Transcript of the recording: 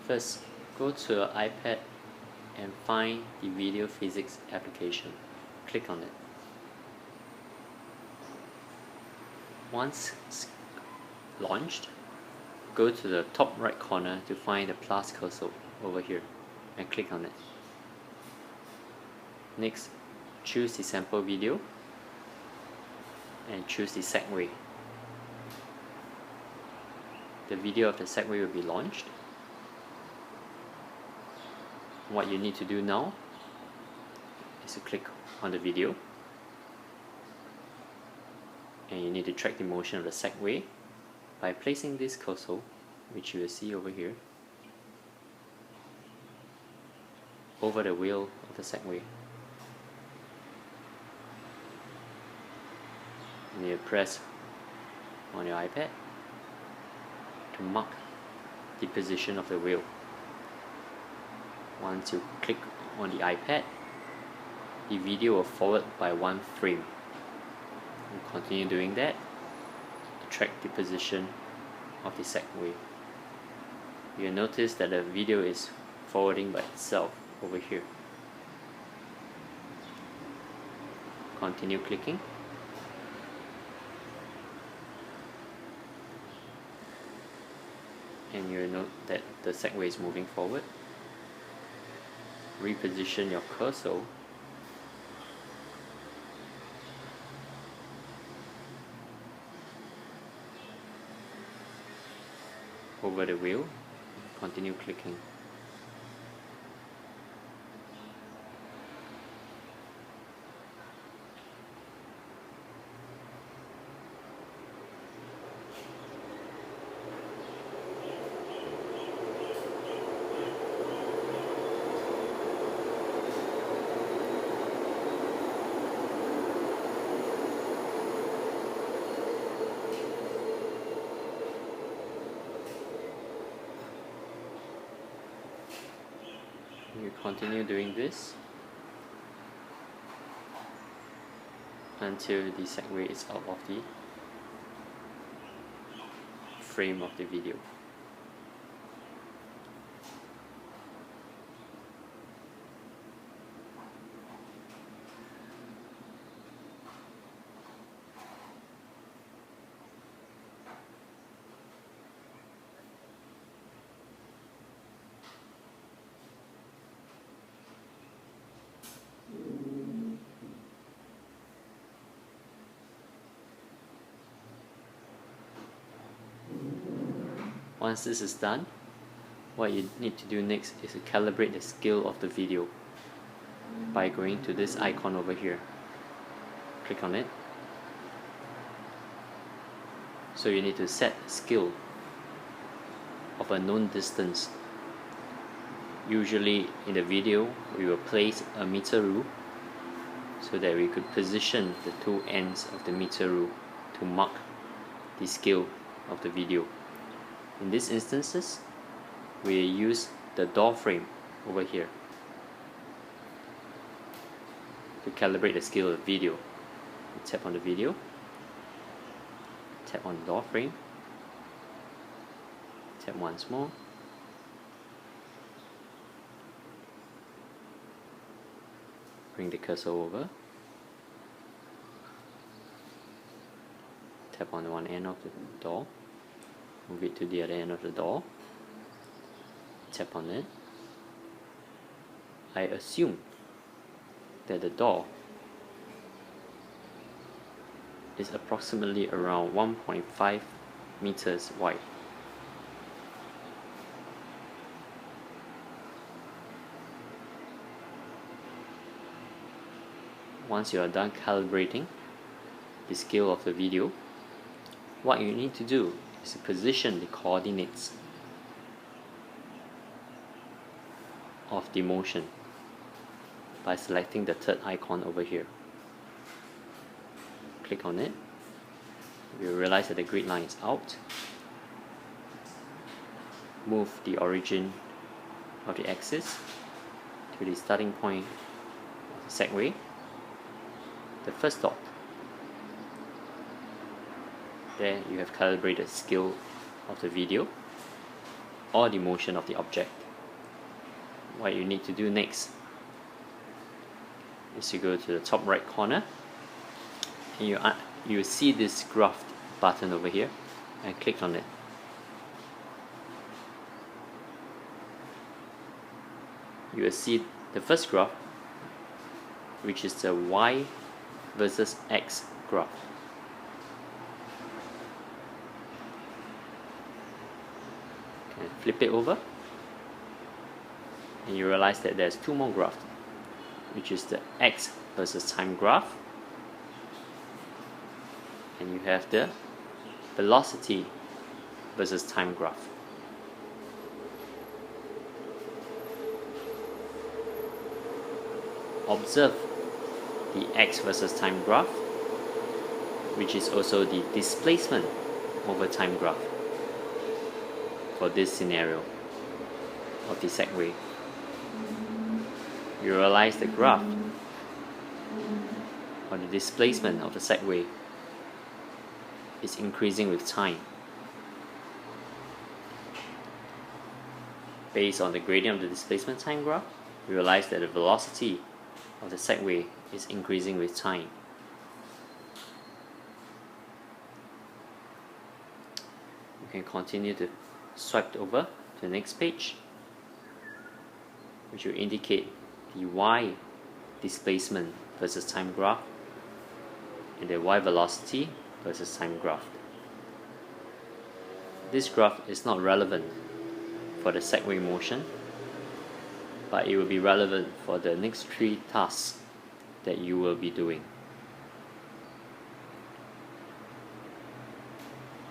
First, go to your iPad and find the video physics application. Click on it. Once it's launched, go to the top right corner to find the plus cursor over here and click on it. Next, choose the sample video and choose the Segway. The video of the Segway will be launched. What you need to do now is to click on the video, and you need to track the motion of the Segway by placing this cursor, which you will see over here, over the wheel of the Segway. And you press on your iPad to mark the position of the wheel. Once you click on the iPad, the video will forward by 1 frame. You continue doing that to track the position of the Segway. You'll notice that the video is forwarding by itself over here. Continue clicking. And you'll note that the Segway is moving forward. Reposition your cursor over the wheel. Continue clicking. You continue doing this until the Segway is out of the frame of the video. Once this is done, what you need to do next is to calibrate the scale of the video by going to this icon over here. Click on it. So you need to set scale of a known distance. Usually in the video we will place a meter rule so that we could position the two ends of the meter rule to mark the scale of the video. In these instances, we use the door frame over here to calibrate the scale of the video. You tap on the video, tap on the door frame, tap once more, bring the cursor over, tap on one end of the door, move it to the other end of the door, tap on it. I assume that the door is approximately around 1.5 meters wide. Once you are done calibrating the scale of the video, what you need to do is to position the coordinates of the motion by selecting the third icon over here. Click on it. You will realize that the grid line is out. Move the origin of the axis to the starting point of the Segway, the first dot. There you have calibrated scale of the video. or the motion of the object. What you need to do next is you go to the top right corner and you see this graph button over here and click on it. You will see the first graph, which is the Y versus X graph. Okay, flip it over and you realize that there's two more graphs, which is the X versus time graph, and you have the velocity versus time graph. Observe the X versus time graph, which is also the displacement over time graph for this scenario of the Segway. You realize the graph or the displacement of the Segway is increasing with time. Based on the gradient of the displacement time graph, you realize that the velocity of the Segway is increasing with time. You can continue to swipe over to the next page, which will indicate the Y displacement versus time graph and the Y velocity versus time graph. This graph is not relevant for the Segway motion, but it will be relevant for the next 3 tasks that you will be doing.